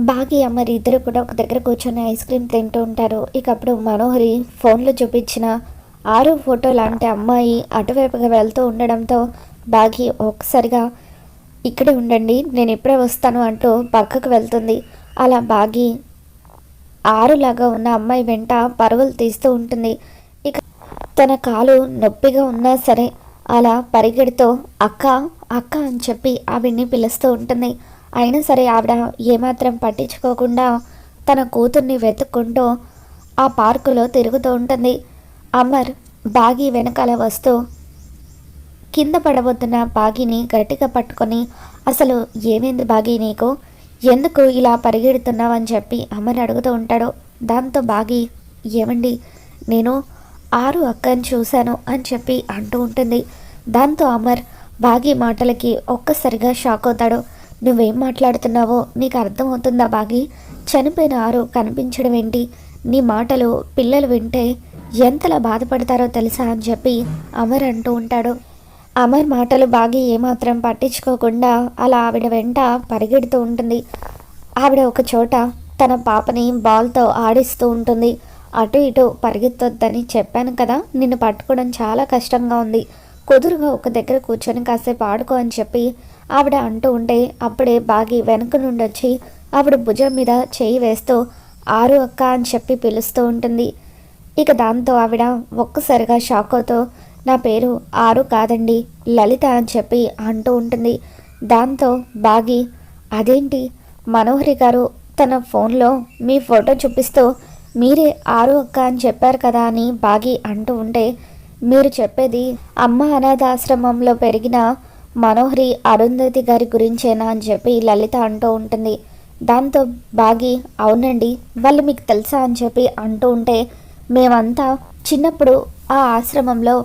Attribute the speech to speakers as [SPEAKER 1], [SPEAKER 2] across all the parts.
[SPEAKER 1] బాగి అమర్ ఇద్దరు కూడా ఒక దగ్గర కూర్చొని ఐస్ క్రీమ్ తింటూ ఉంటారు. ఇక అప్పుడు మనోహరి ఫోన్లో చూపించిన ఆరు ఫోటో లాంటి అమ్మాయి అటువైపుగా వెళ్తూ ఉండడంతో బాగి ఒక్కసారిగా ఇక్కడే ఉండండి, నేను ఇప్పుడే వస్తాను అంటూ పక్కకు వెళ్తుంది. అలా బాగి ఆరులాగా ఉన్న అమ్మాయి వెంట పరుగులు తీస్తూ ఉంటుంది. ఇక తన కాలు నొప్పిగా ఉన్నా సరే అలా పరిగెడుతూ అక్క అక్క అని చెప్పి ఆవిడ్ని పిలుస్తూ ఉంటుంది. అయినా సరే ఆవిడ ఏమాత్రం పట్టించుకోకుండా తన కూతుర్ని వెతుక్కుంటూ ఆ పార్కులో తిరుగుతూ ఉంటుంది. అమర్ బాగి వెనకాల వస్తూ కింద పడబోతున్న బాగిని గట్టిగా పట్టుకొని, అసలు ఏమైంది బాగి నీకు, ఎందుకు ఇలా పరిగెడుతున్నావు అని చెప్పి అమర్ అడుగుతూ ఉంటాడు. దాంతో బాగి ఏమండి నేను ఆరు అక్కని చూశాను అని చెప్పి అంటూ ఉంటుంది. దాంతో అమర్ బాగి మాటలకి ఒక్కసారిగా షాక్ అవుతాడు. నువ్వేం మాట్లాడుతున్నావో నీకు అర్థమవుతుందా బాగి, చనిపోయిన ఆరు కనిపించడం ఏంటి, నీ మాటలు పిల్లలు వింటే ఎంతలా బాధపడతారో తెలుసా అని చెప్పి అమర్ అంటూ ఉంటాడు. అమర్ మాటలు బాగి ఏమాత్రం పట్టించుకోకుండా అలా ఆవిడ వెంట పరిగెడుతూ ఉంటుంది. ఆవిడ ఒక చోట తన పాపని బాల్తో ఆడిస్తూ ఉంటుంది. అటు ఇటు పరిగెత్తొద్దని చెప్పాను కదా, నిన్ను పట్టుకోవడం చాలా కష్టంగా ఉంది, కుదురుగా ఒక దగ్గర కూర్చొని కాసేపు ఆడుకో అని చెప్పి ఆవిడ అంటూ ఉంటే అప్పుడే బాగి వెనక నుండి వచ్చి ఆవిడ భుజం మీద చేయి వేస్తూ ఆరు అక్క అని చెప్పి పిలుస్తూ ఉంటుంది. ఇక దాంతో ఆవిడ ఒక్కసారిగా షాక్ అవుతూ నా పేరు ఆరు కాదండి లలిత అని చెప్పి అంటూ ఉంటుంది. దాంతో బాగి అదేంటి మనోహరి గారు తన ఫోన్లో మీ ఫోటో చూపిస్తూ మీరే ఆరు అక్క అని చెప్పారు కదా అని బాగి అంటూ ఉంటే, మీరు చెప్పేది అమ్మ అనాథాశ్రమంలో పెరిగిన మనోహరి అరుంధతి గారి గురించేనా అని చెప్పి లలిత అంటూ ఉంటుంది. దాంతో బాగి అవునండి వాళ్ళు మీకు తెలుసా అని చెప్పి అంటూ ఉంటే, మేమంతా చిన్నప్పుడు ఆ ఆశ్రమంలో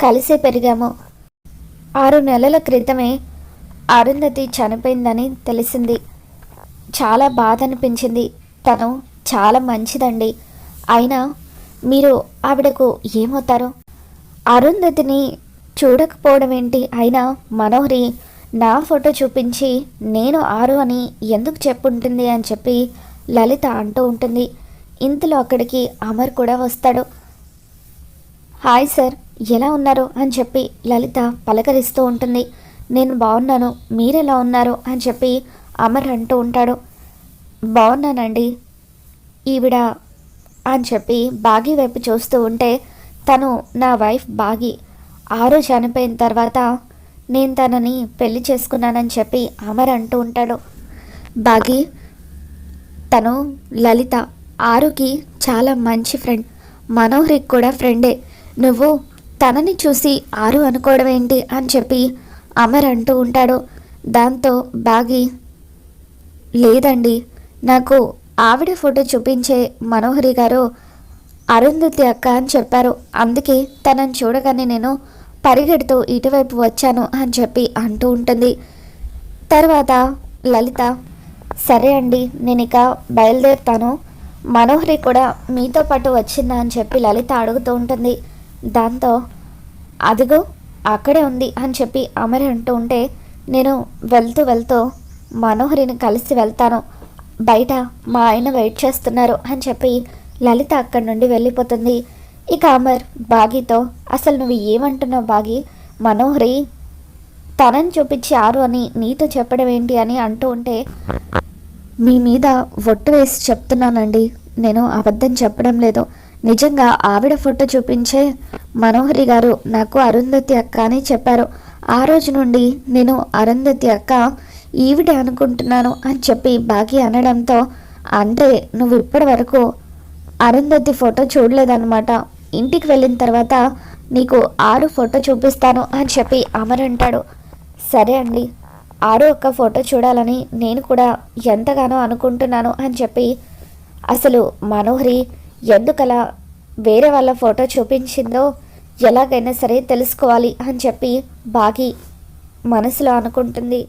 [SPEAKER 1] కలిసే పెరిగాము, 6 నెలల క్రితమే అరుంధతి చనిపోయిందని తెలిసింది, చాలా బాధ అనిపించింది, తను చాలా మంచిదండి, అయినా మీరు ఆవిడకు ఏమవుతారు, అరుంధతిని చూడకపోవడం ఏంటి, అయినా మనోహరి నా ఫోటో చూపించి నేను ఆరు అని ఎందుకు చెప్పుంటుంది అని చెప్పి లలిత అంటూ ఉంటుంది. ఇంతలో అక్కడికి అమర్ కూడా వస్తాడు. హాయ్ సార్ ఎలా ఉన్నారు అని చెప్పి లలిత పలకరిస్తూ ఉంటుంది. నేను బాగున్నాను, మీరెలా ఉన్నారు అని చెప్పి అమర్ అంటూ ఉంటాడు. బాగున్నానండి ఈవిడ అని చెప్పి బాగి వైపు చూస్తూ ఉంటే, తను నా వైఫ్ బాగి, ఆరు చనిపోయిన తర్వాత నేను తనని పెళ్లి చేసుకున్నానని చెప్పి అమర్ అంటూ ఉంటాడు. బాగి తను లలిత ఆరుకి చాలా మంచి ఫ్రెండ్, మనోహరికి కూడా ఫ్రెండే, నువ్వు తనని చూసి ఆరు అనుకోవడం ఏంటి అని చెప్పి అమర్ అంటూ ఉంటాడు. దాంతో బాగి లేదండి నాకు ఆవిడ ఫోటో చూపించే మనోహరి గారు అరుంధతి అక్క అని చెప్పారు, అందుకే తనని చూడగానే నేను పరిగెడుతూ ఇటువైపు వచ్చాను అని చెప్పి అంటూ ఉంటుంది. తర్వాత లలిత సరే అండి నేను ఇక బయలుదేరుతాను, మనోహరి కూడా మీతో పాటు వచ్చిందా అని చెప్పి లలిత అడుగుతూ ఉంటుంది. దాంతో అదిగో అక్కడే ఉంది అని చెప్పి అమర్ అంటూ ఉంటే, నేను వెళ్తూ వెళ్తూ మనోహరిని కలిసి వెళ్తాను, బయట మా ఆయన వెయిట్ చేస్తున్నారు అని చెప్పి లలిత అక్కడి నుండి వెళ్ళిపోతుంది. ఇక అమర్ బాగితో అసలు నువ్వు ఏమంటున్నావు బాగి, మనోహరి తనని చూపించి ఆరు అని నీతో చెప్పడం ఏంటి అని అంటూ ఉంటే, మీ మీద ఒట్టు వేసి చెప్తున్నానండి, నేను అబద్ధం చెప్పడం లేదు, నిజంగా ఆవిడ ఫోటో చూపించే మనోహరి గారు నాకు అరుంధతి అక్క అని చెప్పారు, ఆ రోజు నుండి నేను అరుంధతి అక్క ఈవిడే అనుకుంటున్నాను అని చెప్పి బాగి అనడంతో, అంటే నువ్వు ఇప్పటి వరకు అరుంధతి ఫోటో చూడలేదన్నమాట, ఇంటికి వెళ్ళిన తర్వాత నీకు ఆరు ఫోటో చూపిస్తాను అని చెప్పి అమర్ అంటాడు. సరే అండి ఆరు ఒక్క ఫోటో చూడాలని నేను కూడా ఎంతగానో అనుకుంటున్నాను అని చెప్పి, అసలు మనోహరి ఎందుకలా వేరే వాళ్ళ ఫోటో చూపించిందో ఎలాగైనా సరే తెలుసుకోవాలి అని చెప్పి బాగి మనసులో అనుకుంటుంది.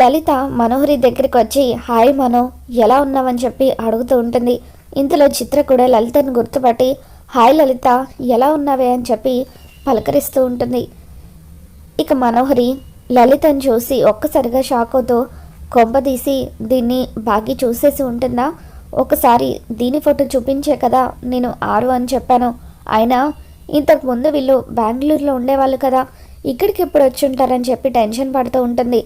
[SPEAKER 1] లలిత మనోహరి దగ్గరికి వచ్చి హాయ్ మనో ఎలా ఉన్నావని చెప్పి అడుగుతూ ఉంటుంది. ఇంతలో చిత్ర కూడా లలితను గుర్తుపట్టి హాయ్ లలిత ఎలా ఉన్నావే అని చెప్పి పలకరిస్తూ ఉంటుంది. ఇక మనోహరి లలితను చూసి ఒక్కసారిగా షాక్ అవుతూ కొంపదీసి దీన్ని బాగి చూసేసి ఉంటుందా? ఒకసారి దీని ఫోటో చూపించే కదా నేను ఆరు అని చెప్పాను. అయినా ఇంతకుముందు వీళ్ళు బెంగళూరులో ఉండేవాళ్ళు కదా, ఇక్కడికి ఎప్పుడు వచ్చి ఉంటారని చెప్పి టెన్షన్ పడుతూ ఉంటుంది.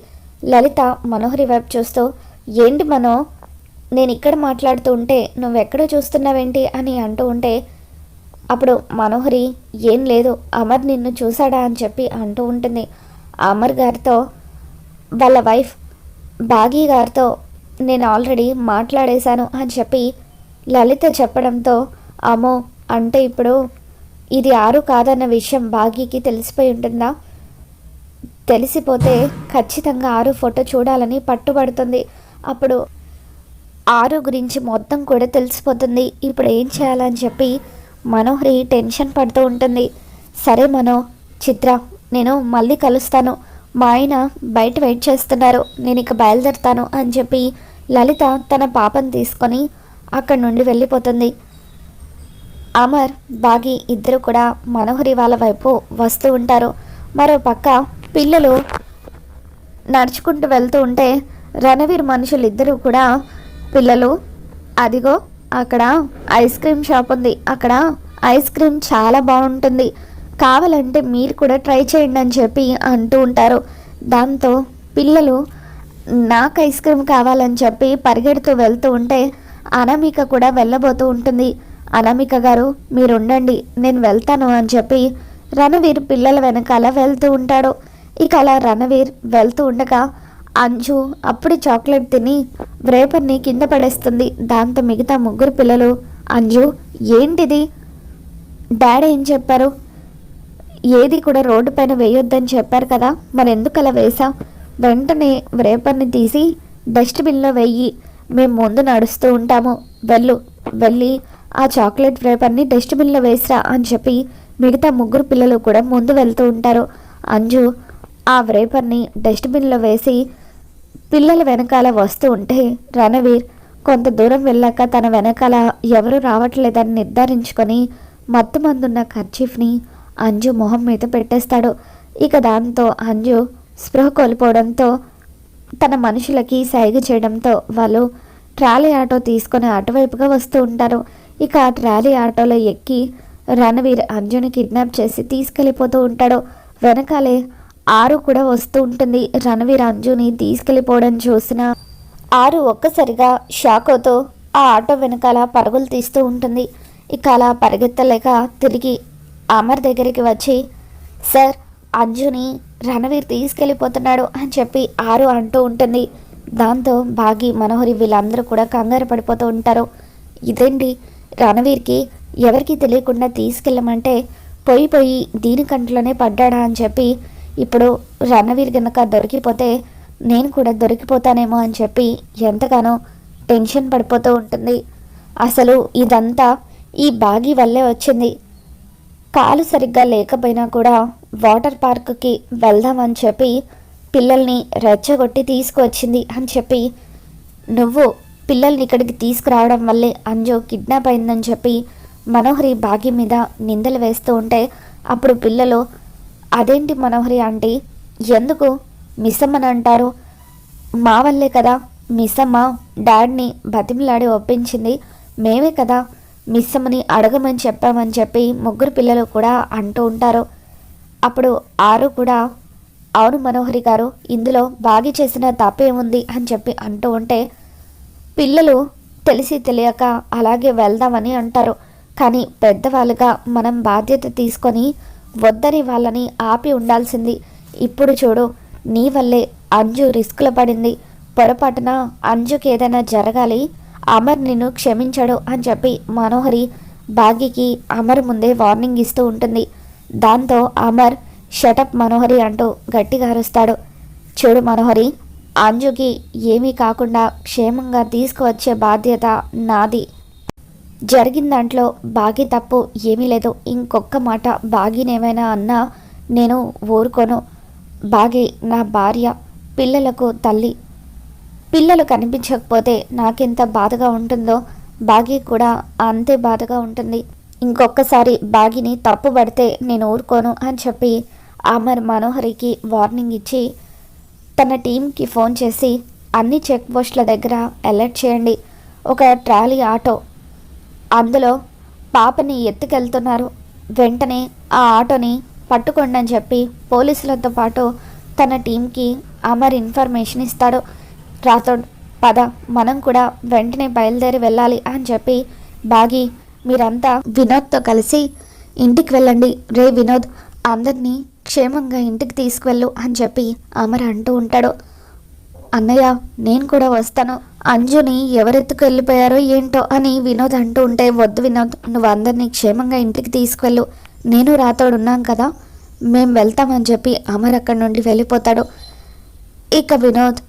[SPEAKER 1] లలిత మనోహరి వైపు చూస్తూ, ఏంటి మనో, నేను ఇక్కడ మాట్లాడుతూ ఉంటే నువ్వెక్కడో చూస్తున్నావేంటి అని అంటూ ఉంటే, అప్పుడు మనోహరి ఏం లేదు, అమర్ నిన్ను చూశాడా అని చెప్పి అంటూ ఉంటుంది. అమర్ గారితో వాళ్ళ వైఫ్ బాగీ గారితో నేను ఆల్రెడీ మాట్లాడేశాను అని చెప్పి లలిత చెప్పడంతో, అమ్మో, అంటే ఇప్పుడు ఇది ఆరు కాదన్న విషయం బాగీకి తెలిసిపోయి ఉంటుందా? తెలిసిపోతే ఖచ్చితంగా ఆరు ఫోటో చూడాలని పట్టుబడుతుంది. అప్పుడు ఆరు గురించి మొత్తం కూడా తెలిసిపోతుంది. ఇప్పుడు ఏం చేయాలని చెప్పి మనోహరి టెన్షన్ పడుతూ ఉంటుంది. సరే మనో, చిత్ర, నేను మళ్ళీ కలుస్తాను, మా ఆయన బయట వెయిట్ చేస్తున్నారు, నేను ఇక బయలుదేరుతాను అని చెప్పి లలిత తన పాపను తీసుకొని అక్కడి నుండి వెళ్ళిపోతుంది. అమర్ బాగి ఇద్దరు కూడా మనోహరి వాళ్ళ వైపు వస్తూ ఉంటారు. మరో పక్క పిల్లలు నడుచుకుంటూ వెళ్తూ ఉంటే రణవీర్ మనుషులు ఇద్దరు కూడా, పిల్లలు అదిగో అక్కడ ఐస్ క్రీమ్ షాప్ ఉంది, అక్కడ ఐస్ క్రీమ్ చాలా బాగుంటుంది, కావాలంటే మీరు కూడా ట్రై చేయండి అని చెప్పి అంటూ ఉంటారు. దాంతో పిల్లలు నాకు ఐస్ క్రీమ్ కావాలని చెప్పి పరిగెడుతూ వెళ్తూ ఉంటే అనామిక కూడా వెళ్ళబోతూ ఉంటుంది. అనామిక గారు మీరు ఉండండి, నేను వెళ్తాను అని చెప్పి రణవీర్ పిల్లల వెనకాల వెళ్తూ ఉంటాడు. ఇక అలా రణవీర్ వెళ్తూ ఉండగా అంజు అప్పుడు చాక్లెట్ తిని వ్రేపర్ని కింద పడేస్తుంది. దాంతో మిగతా ముగ్గురు పిల్లలు, అంజు ఏంటిది, డాడీ ఏం చెప్పారు, ఏది కూడా రోడ్డు పైన వేయొద్దని చెప్పారు కదా, మరి ఎందుకు అలా వేసాం, వెంటనే వ్రేపర్ని తీసి డస్ట్బిన్లో వెయ్యి, మేము ముందు నడుస్తూ ఉంటాము, వెళ్ళి ఆ చాక్లెట్ వ్రేపర్ని డస్ట్బిన్లో వేసిరా అని చెప్పి మిగతా ముగ్గురు పిల్లలు కూడా ముందు వెళ్తూ ఉంటారు. అంజు ఆ వ్రేపర్ని డస్ట్బిన్లో వేసి పిల్లల వెనకాల వస్తూ ఉంటే రణవీర్ కొంత దూరం వెళ్ళాక తన వెనకాల ఎవరూ రావట్లేదని నిర్ధారించుకొని మత్తుమందున్న కర్చీఫ్ని అంజు మొహం మీద పెట్టేస్తాడు. ఇక దాంతో అంజు స్పృహ కోల్పోవడంతో తన మనుషులకి సైగ చేయడంతో వాళ్ళు ట్రాలీ ఆటో తీసుకొని అటువైపుగా వస్తూ ఉంటారు. ఇక ఆ ట్రాలీ ఆటోలో ఎక్కి రణవీర్ అంజుని కిడ్నాప్ చేసి తీసుకెళ్ళిపోతూ ఉంటాడు. వెనకాలే ఆరు కూడా వస్తూ ఉంటుంది. రణవీర్ అంజుని తీసుకెళ్ళిపోవడం చూసిన ఆరు ఒక్కసారిగా షాక్ అవుతూ ఆ ఆటో వెనకాల పరుగులు తీస్తూ ఉంటుంది. ఇక అలా పరిగెత్తలేక తిరిగి అమర్ దగ్గరికి వచ్చి, సార్, అంజుని రణవీర్ తీసుకెళ్ళిపోతున్నాడు అని చెప్పి ఆరు అంటూ ఉంటుంది. దాంతో బాగి మనోహరి వీళ్ళందరూ కూడా కంగారు పడిపోతూ ఉంటారు. ఇదేంటి, రణవీర్కి ఎవరికి తెలియకుండా తీసుకెళ్ళమంటే పోయి దీని కంట్లోనే పడ్డాడా అని చెప్పి ఇప్పుడు రణవీర్ గనక దొరికిపోతే నేను కూడా దొరికిపోతానేమో అని చెప్పి ఎంతగానో టెన్షన్ పడిపోతూ ఉంటుంది. అసలు ఇదంతా ఈ బాగి వల్లే వచ్చింది. కాలు సరిగ్గా లేకపోయినా కూడా వాటర్ పార్క్కి వెళ్దామని చెప్పి పిల్లల్ని రెచ్చగొట్టి తీసుకువచ్చింది అని చెప్పి, నువ్వు పిల్లల్ని ఇక్కడికి తీసుకురావడం వల్లే అంజు కిడ్నాప్ అయిందని చెప్పి మనోహరి బాగి మీద నిందలు వేస్తూ ఉంటే అప్పుడు పిల్లలు, అదేంటి మనోహరి ఆంటీ, ఎందుకు మిస్సమ్మని అంటారు, మా వల్లే కదా మిస్సమ్మ డాడ్ని బతిమలాడి ఒప్పించింది, మేమే కదా మిస్సమ్మని అడగమని చెప్పామని చెప్పి ముగ్గురు పిల్లలు కూడా అంటూ ఉంటారు. అప్పుడు ఆరు కూడా, అవును మనోహరి గారు, ఇందులో బాగి చేసిన తప్పేముంది అని చెప్పి అంటూ ఉంటే పిల్లలు తెలిసి తెలియక అలాగే వెళ్దామని అంటారు. కానీ పెద్దవాళ్ళుగా మనం బాధ్యత తీసుకొని వద్దని వాళ్ళని ఆపి ఉండాల్సింది. ఇప్పుడు చూడు, నీ వల్లే అంజు రిస్క్లో పడింది, పొరపాటున అంజుకి ఏదైనా జరగాలి, అమర్ నిన్ను క్షమించడు అని చెప్పి మనోహరి బాగికి అమర్ ముందే వార్నింగ్ ఇస్తూ ఉంటుంది. దాంతో అమర్ షటప్ మనోహరి అంటూ గట్టిగా అరుస్తాడు. చూడు మనోహరి, అంజుకి ఏమీ కాకుండా క్షేమంగా తీసుకువచ్చే బాధ్యత నాది. జరిగిన దాంట్లో బాగి తప్పు ఏమీ లేదు. ఇంకొక మాట బాగినేమైనా అన్నా నేను ఊరుకోను. బాగి నా భార్య, పిల్లలకు తల్లి. పిల్లలు కనిపించకపోతే నాకెంత బాధగా ఉంటుందో బాగి కూడా అంతే బాధగా ఉంటుంది. ఇంకొకసారి బాగిని తప్పు పడితే నేను ఊరుకోను అని చెప్పి అమర్ మనోహరికి వార్నింగ్ ఇచ్చి తన టీంకి ఫోన్ చేసి అన్ని చెక్ పోస్టుల దగ్గర అలర్ట్ చేయండి. ఒక ట్రాలీ ఆటో, అందులో పాపని ఎత్తుకెళ్తున్నారు, వెంటనే ఆ ఆటోని పట్టుకోండి అని చెప్పి పోలీసులతో పాటు తన టీంకి అమర్ ఇన్ఫర్మేషన్ ఇస్తాడు. రాథోడ్, పద మనం కూడా వెంటనే బయలుదేరి వెళ్ళాలి అని చెప్పి బాగి మీరంతా వినోద్తో కలిసి ఇంటికి వెళ్ళండి. రే వినోద్, అందరినీ క్షేమంగా ఇంటికి తీసుకువెళ్ళు అని చెప్పి అమర్ అంటూ ఉంటాడు. అన్నయ్య నేను కూడా వస్తాను, అంజుని ఎవరెత్తుకు వెళ్ళిపోయారో ఏంటో అని వినోద్ అంటూ ఉంటే, వద్దు వినోద్, నువ్వు అందరినీ క్షేమంగా ఇంటికి తీసుకువెళ్ళు, నేను రాతోడు ఉన్నాం కదా, మేము వెళ్తామని చెప్పి అమర్ అక్కడి నుండి వెళ్ళిపోతాడు. ఇక వినోద్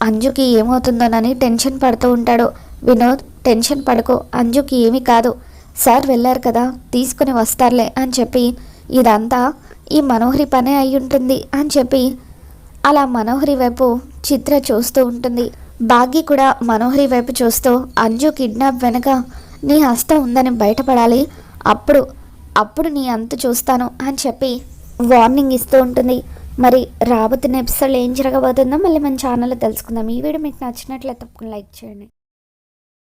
[SPEAKER 1] అంజుకి ఏమవుతుందోనని టెన్షన్ పడుతూ ఉంటాడు. వినోద్ టెన్షన్ పడుకో, అంజుకి ఏమీ కాదు, సార్ వెళ్ళారు కదా తీసుకుని వస్తారులే అని చెప్పి, ఇదంతా ఈ మనోహరి పనే అయి ఉంటుంది అని చెప్పి అలా మనోహరి వైపు చిత్ర చూస్తూ ఉంటుంది. భాగ్య కూడా మనోహరి వైపు చూస్తూ, అంజు కిడ్నాప్ వెనక నీ హస్తం ఉందని బయటపడాలి, అప్పుడు నీ అంతు చూస్తాను అని చెప్పి వార్నింగ్ ఇస్తూ ఉంటుంది. మరి రాబోతున్న ఎపిసోడ్లో ఏం జరగబోతుందో మళ్ళీ మన ఛానల్లో తెలుసుకుందాం. ఈ వీడియో మీకు నచ్చినట్లయితే తప్పకుండా లైక్ చేయండి.